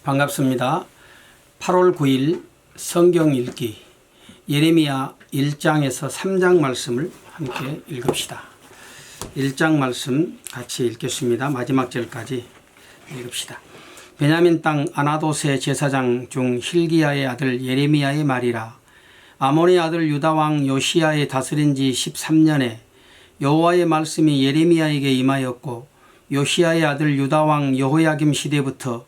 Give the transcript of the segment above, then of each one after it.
반갑습니다. 8월 9일 성경 읽기 예레미야 1장에서 3장 말씀을 함께 읽읍시다. 1장 말씀 같이 읽겠습니다. 마지막 절까지 읽읍시다. 베냐민 땅 아나도세 제사장 중 hil기야의 아들 예레미야의 말이라. 아몬의 아들 유다왕 요시야의 다스린 지 13년에 여호와의 말씀이 예레미야에게 임하였고, 요시야의 아들 유다왕 여호야김 시대부터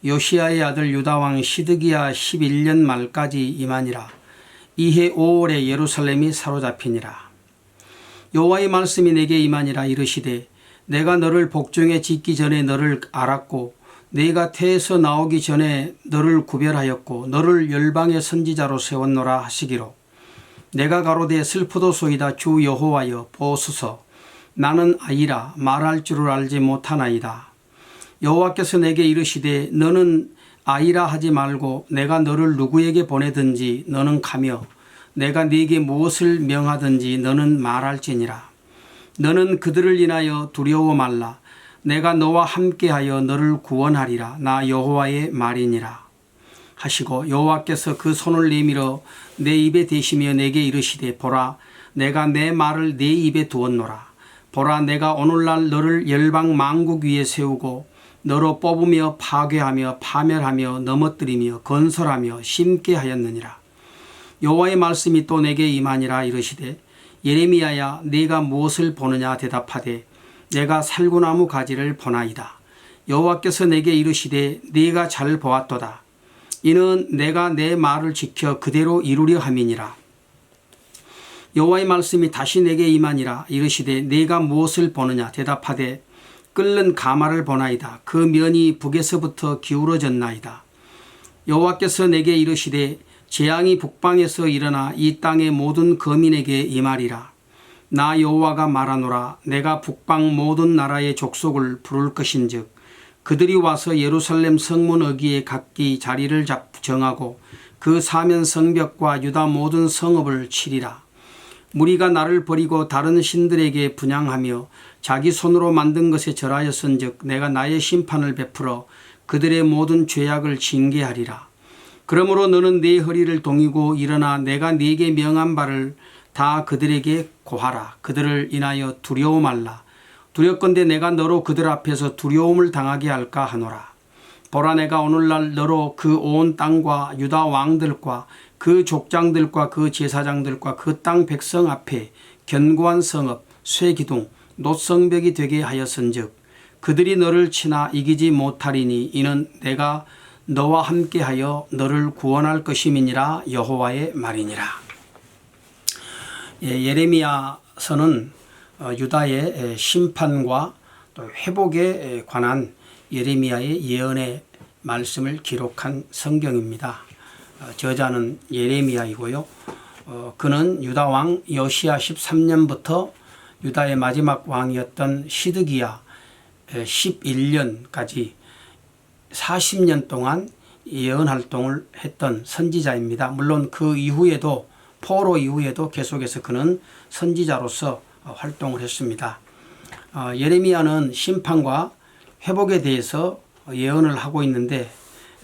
요시야의 아들 유다왕 시드기야 11년 말까지 임하니라. 이해 5월에 예루살렘이 사로잡히니라. 여호와의 말씀이 내게 임하니라. 이르시되 내가 너를 복중에 짓기 전에 너를 알았고, 내가 태에서 나오기 전에 너를 구별하였고, 너를 열방의 선지자로 세웠노라 하시기로. 내가 가로되 슬프도소이다. 주 여호와여 보소서. 나는 아이라 말할 줄을 알지 못하나이다. 여호와께서 내게 이르시되 너는 아이라 하지 말고 내가 너를 누구에게 보내든지 너는 가며 내가 네게 무엇을 명하든지 너는 말할지니라. 너는 그들을 인하여 두려워 말라. 내가 너와 함께하여 너를 구원하리라. 나 여호와의 말이니라 하시고, 여호와께서 그 손을 내밀어 내 입에 대시며 내게 이르시되 보라, 내가 내 말을 내 입에 두었노라. 보라, 내가 오늘날 너를 열방 만국 위에 세우고 너로 뽑으며 파괴하며 파멸하며 넘어뜨리며 건설하며 심게 하였느니라. 여호와의 말씀이 또 내게 임하니라. 이르시되 예레미야야, 네가 무엇을 보느냐 대답하되 내가 살구나무 가지를 보나이다. 여호와께서 내게 이르시되 네가 잘 보았도다. 이는 내가 내 말을 지켜 그대로 이루려 함이니라. 여호와의 말씀이 다시 내게 임하니라. 이르시되 네가 무엇을 보느냐 대답하되 끓는 가마를 보나이다. 그 면이 북에서부터 기울어졌나이다. 여호와께서 내게 이르시되 재앙이 북방에서 일어나 이 땅의 모든 거민에게 임하리라. 나 여호와가 말하노라. 내가 북방 모든 나라의 족속을 부를 것인즉 그들이 와서 예루살렘 성문 어귀에 각기 자리를 정하고 그 사면 성벽과 유다 모든 성읍을 치리라. 무리가 나를 버리고 다른 신들에게 분향하며 자기 손으로 만든 것에 절하였은즉 내가 나의 심판을 베풀어 그들의 모든 죄악을 징계하리라. 그러므로 너는 네 허리를 동이고 일어나 내가 네게 명한 바를 다 그들에게 고하라. 그들을 인하여 두려워 말라. 두렵건대 내가 너로 그들 앞에서 두려움을 당하게 할까 하노라. 보라, 내가 오늘날 너로 그 온 땅과 유다 왕들과 그 족장들과 그 제사장들과 그 땅 백성 앞에 견고한 성읍, 쇠기둥, 노성벽이 되게 하였은즉 그들이 너를 치나 이기지 못하리니 이는 내가 너와 함께하여 너를 구원할 것임이니라. 여호와의 말이니라. 예레미야서는 유다의 심판과 또 회복에 관한 예레미야의 예언의 말씀을 기록한 성경입니다. 저자는 예레미야이고요. 그는 유다 왕 요시야 13년부터 유다의 마지막 왕이었던 시드기야 11년까지 40년 동안 예언 활동을 했던 선지자입니다. 물론 그 이후에도 포로 이후에도 계속해서 그는 선지자로서 활동을 했습니다. 예레미야는 심판과 회복에 대해서 예언을 하고 있는데,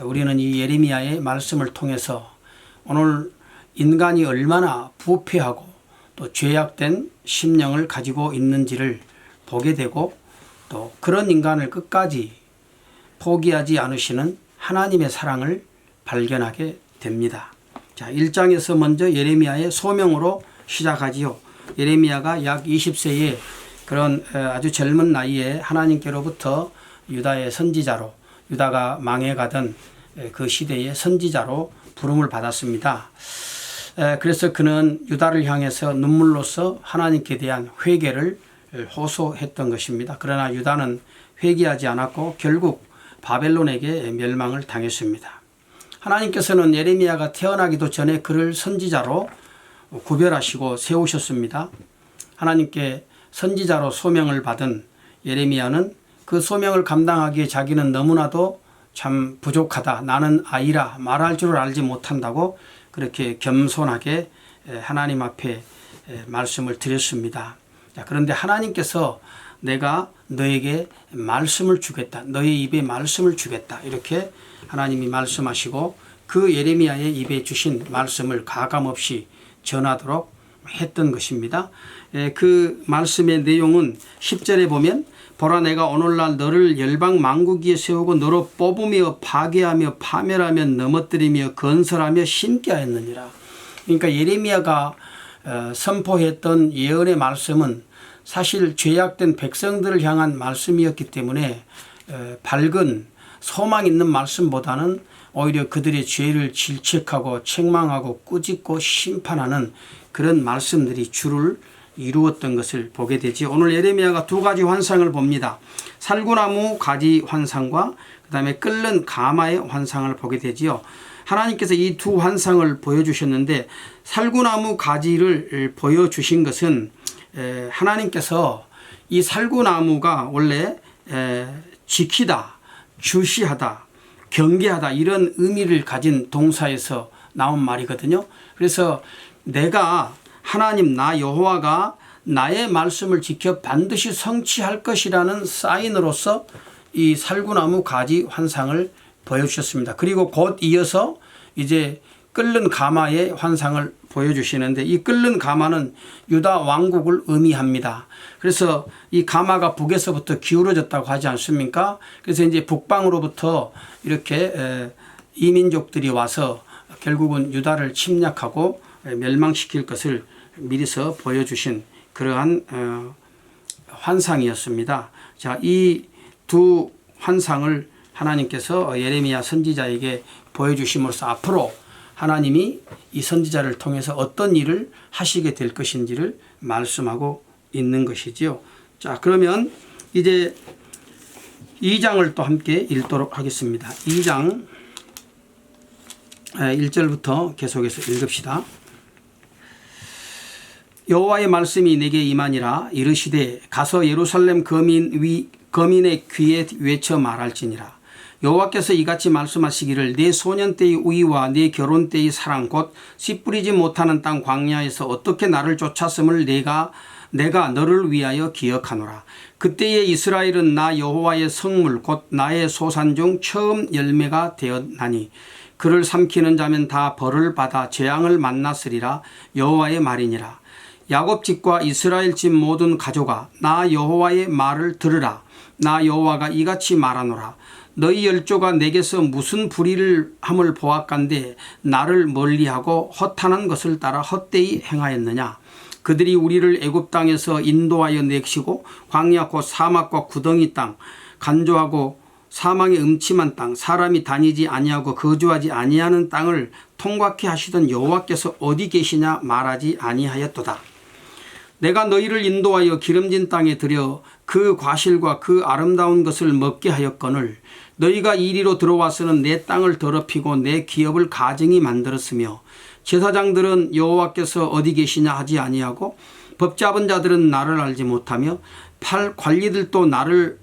우리는 이 예레미야의 말씀을 통해서 오늘 인간이 얼마나 부패하고 또 죄악된 심령을 가지고 있는지를 보게 되고, 또 그런 인간을 끝까지 포기하지 않으시는 하나님의 사랑을 발견하게 됩니다. 자, 1장에서 먼저 예레미야의 소명으로 시작하지요. 예레미야가 약 20세의 그런 아주 젊은 나이에 하나님께로부터 유다의 선지자로, 유다가 망해가던 그 시대의 선지자로 부름을 받았습니다. 그래서 그는 유다를 향해서 눈물로써 하나님께 대한 회개를 호소했던 것입니다. 그러나 유다는 회개하지 않았고 결국 바벨론에게 멸망을 당했습니다. 하나님께서는 예레미야가 태어나기도 전에 그를 선지자로 구별하시고 세우셨습니다. 하나님께 선지자로 소명을 받은 예레미야는 그 소명을 감당하기에 자기는 너무나도 참 부족하다. 나는 아이라 말할 줄을 알지 못한다고 그렇게 겸손하게 하나님 앞에 말씀을 드렸습니다. 그런데 하나님께서 내가 너에게 말씀을 주겠다. 너의 입에 말씀을 주겠다. 이렇게 하나님이 말씀하시고 그 예레미야의 입에 주신 말씀을 가감없이 전하도록 했던 것입니다. 그 말씀의 내용은 10절에 보면 보라 내가 오늘날 너를 열방 만국 위에 세우고 너로 뽑으며 파괴하며 파멸하며 넘어뜨리며 건설하며 심게 하였느니라. 그러니까 예레미야가 선포했던 예언의 말씀은 사실 죄악된 백성들을 향한 말씀이었기 때문에 밝은 소망 있는 말씀보다는 오히려 그들의 죄를 질책하고 책망하고 꾸짖고 심판하는 그런 말씀들이 주를 이루었던 것을 보게 되지. 오늘 예레미야가 두 가지 환상을 봅니다. 살구나무 가지 환상과 그 다음에 끓는 가마의 환상을 보게 되지요. 하나님께서 이 두 환상을 보여주셨는데 살구나무 가지를 보여주신 것은 하나님께서 이 살구나무가 원래 지키다, 주시하다, 경계하다 이런 의미를 가진 동사에서 나온 말이거든요. 그래서 내가 하나님 나 여호와가 나의 말씀을 지켜 반드시 성취할 것이라는 사인으로서 이 살구나무 가지 환상을 보여주셨습니다. 그리고 곧 이어서 이제 끓는 가마의 환상을 보여주시는데 이 끓는 가마는 유다 왕국을 의미합니다. 그래서 이 가마가 북에서부터 기울어졌다고 하지 않습니까? 그래서 이제 북방으로부터 이렇게 이민족들이 와서 결국은 유다를 침략하고 멸망시킬 것을 미리서 보여주신 그러한 환상이었습니다. 자, 이 두 환상을 하나님께서 예레미야 선지자에게 보여주심으로써 앞으로 하나님이 이 선지자를 통해서 어떤 일을 하시게 될 것인지를 말씀하고 있는 것이지요. 자, 그러면 이제 2장을 또 함께 읽도록 하겠습니다. 2장 1절부터 계속해서 읽읍시다. 여호와의 말씀이 내게 임하니라. 이르시되 가서 예루살렘 거민의 귀에 외쳐 말할지니라. 여호와께서 이같이 말씀하시기를 내 소년 때의 우위와 내 결혼 때의 사랑 곧 씨 뿌리지 못하는 땅 광야에서 어떻게 나를 쫓았음을 내가 너를 위하여 기억하노라. 그때에 이스라엘은 나 여호와의 성물 곧 나의 소산 중 처음 열매가 되었나니 그를 삼키는 자면 다 벌을 받아 재앙을 만났으리라. 여호와의 말이니라. 야곱 집과 이스라엘 집 모든 가족아 나 여호와의 말을 들으라. 나 여호와가 이같이 말하노라. 너희 열조가 내게서 무슨 불의를 함을 보았간데 나를 멀리하고 허탄한 것을 따라 헛되이 행하였느냐. 그들이 우리를 애굽 땅에서 인도하여 내시고 광야 곧 사막과 구덩이 땅 간조하고 사망의 음침한 땅 사람이 다니지 아니하고 거주하지 아니하는 땅을 통과케 하시던 여호와께서 어디 계시냐 말하지 아니하였도다. 내가 너희를 인도하여 기름진 땅에 들여 그 과실과 그 아름다운 것을 먹게 하였거늘 너희가 이리로 들어와서는 내 땅을 더럽히고 내 기업을 가증히 만들었으며 제사장들은 여호와께서 어디 계시냐 하지 아니하고 법 잡은 자들은 나를 알지 못하며 팔 관리들도 나를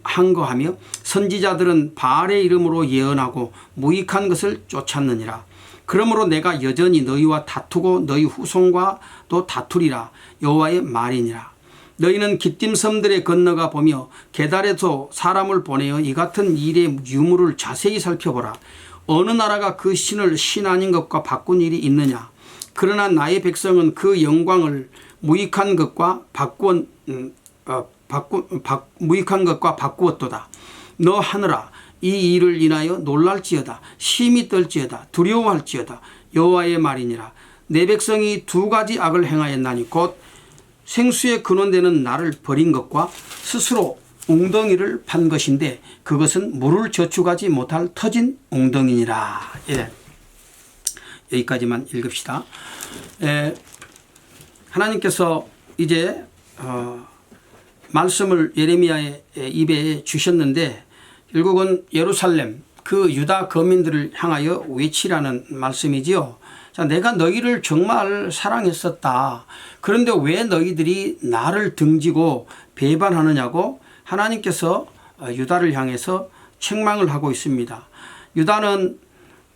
항거하며 선지자들은 바알의 이름으로 예언하고 무익한 것을 쫓았느니라. 그러므로 내가 여전히 너희와 다투고 너희 후손과도 다투리라. 여호와의 말이니라. 너희는 기띔 섬들에 건너가 보며 게달에서 사람을 보내어 이 같은 일의 유무를 자세히 살펴보라. 어느 나라가 그 신을 신 아닌 것과 바꾼 일이 있느냐. 그러나 나의 백성은 그 영광을 무익한 것과 바꾸었도다. 너 하늘아 이 일을 인하여 놀랄지어다. 심히 떨지어다. 두려워할지어다. 여호와의 말이니라. 내 백성이 두 가지 악을 행하였나니 곧 생수의 근원되는 나를 버린 것과 스스로 웅덩이를 판 것인데 그것은 물을 저축하지 못할 터진 웅덩이니라. 예. 여기까지만 읽읍시다. 하나님께서 이제 말씀을 예레미야의 입에 주셨는데 결국은 예루살렘 그 유다 거민들을 향하여 외치라는 말씀이지요. 자, 내가 너희를 정말 사랑했었다. 그런데 왜 너희들이 나를 등지고 배반하느냐고 하나님께서 유다를 향해서 책망을 하고 있습니다. 유다는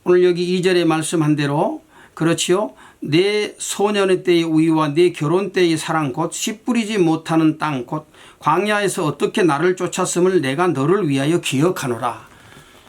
오늘 여기 2절에 말씀한 대로 그렇지요. 내 소년의 때의 우위와 내 결혼 때의 사랑 곧 씨 뿌리지 못하는 땅 곧 광야에서 어떻게 나를 쫓았음을 내가 너를 위하여 기억하노라.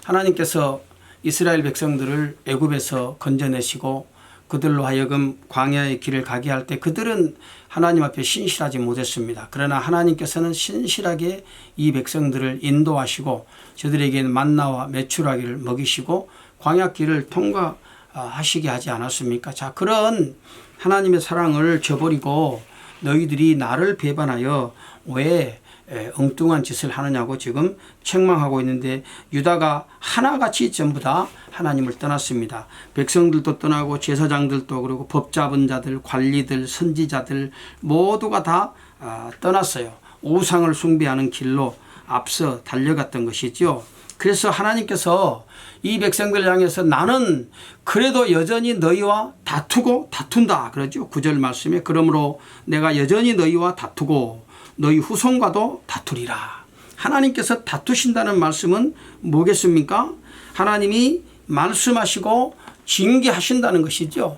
하나님께서 이스라엘 백성들을 애굽에서 건져내시고 그들로 하여금 광야의 길을 가게 할 때 그들은 하나님 앞에 신실하지 못했습니다. 그러나 하나님께서는 신실하게 이 백성들을 인도하시고 저들에게는 만나와 메추라기를 먹이시고 광야길을 통과하시게 하지 않았습니까? 자, 그런 하나님의 사랑을 저버리고 너희들이 나를 배반하여 왜 엉뚱한 짓을 하느냐고 지금 책망하고 있는데, 유다가 하나같이 전부 다 하나님을 떠났습니다. 백성들도 떠나고 제사장들도, 그리고 법 잡은 자들, 관리들, 선지자들 모두가 다 떠났어요. 우상을 숭배하는 길로 앞서 달려갔던 것이죠. 그래서 하나님께서 이 백성들을 향해서 나는 그래도 여전히 너희와 다툰다 그러죠. 9절 말씀에 그러므로 내가 여전히 너희와 다투고 너희 후손과도 다투리라. 하나님께서 다투신다는 말씀은 뭐겠습니까? 하나님이 말씀하시고 징계하신다는 것이죠.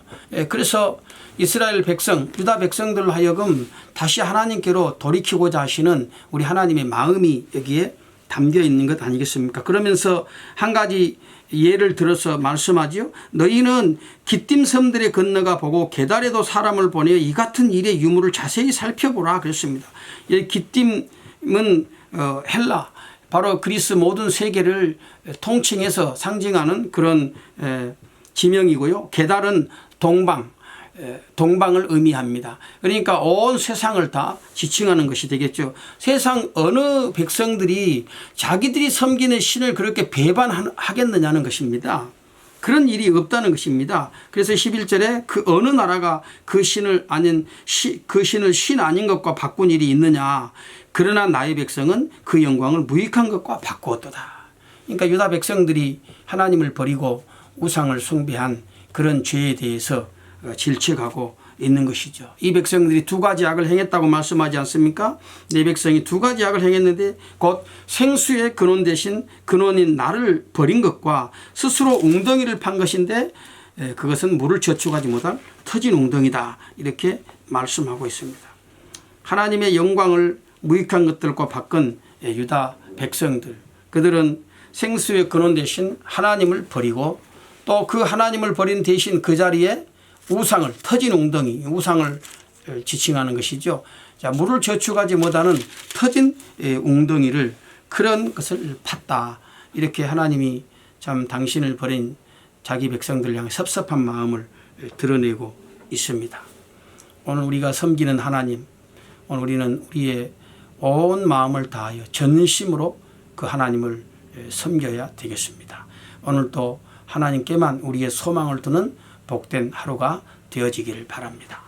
그래서 이스라엘 백성, 유다 백성들로 하여금 다시 하나님께로 돌이키고자 하시는 우리 하나님의 마음이 여기에 담겨 있는 것 아니겠습니까? 그러면서 한 가지 예를 들어서 말씀하지요. 너희는 기띔 섬들에 건너가 보고 게달에도 사람을 보내어 이 같은 일의 유무를 자세히 살펴보라 그랬습니다. 기띔은 헬라, 바로 그리스 모든 세계를 통칭해서 상징하는 그런 지명이고요. 게달은 동방을 의미합니다. 그러니까 온 세상을 다 지칭하는 것이 되겠죠. 세상 어느 백성들이 자기들이 섬기는 신을 그렇게 배반하겠느냐는 것입니다. 그런 일이 없다는 것입니다. 그래서 11절에 그 어느 나라가 그 신을 신 아닌 것과 바꾼 일이 있느냐. 그러나 나의 백성은 그 영광을 무익한 것과 바꾸었도다. 그러니까 유다 백성들이 하나님을 버리고 우상을 숭배한 그런 죄에 대해서 질책하고 있는 것이죠. 이 백성들이 두 가지 악을 행했다고 말씀하지 않습니까? 내 백성이 두 가지 악을 행했는데 곧 생수의 근원 대신 근원인 나를 버린 것과 스스로 웅덩이를 판 것인데 그것은 물을 저축하지 못할 터진 웅덩이다. 이렇게 말씀하고 있습니다. 하나님의 영광을 무익한 것들과 바꾼 유다 백성들, 그들은 생수의 근원 대신 하나님을 버리고 또 그 하나님을 버린 대신 그 자리에 우상을, 터진 웅덩이, 우상을 지칭하는 것이죠. 자, 물을 저축하지 못하는 터진 웅덩이를, 그런 것을 팠다. 이렇게 하나님이 참 당신을 버린 자기 백성들 향해 섭섭한 마음을 드러내고 있습니다. 오늘 우리가 섬기는 하나님, 오늘 우리는 우리의 온 마음을 다하여 전심으로 그 하나님을 섬겨야 되겠습니다. 오늘도 하나님께만 우리의 소망을 두는 복된 하루가 되어지기를 바랍니다.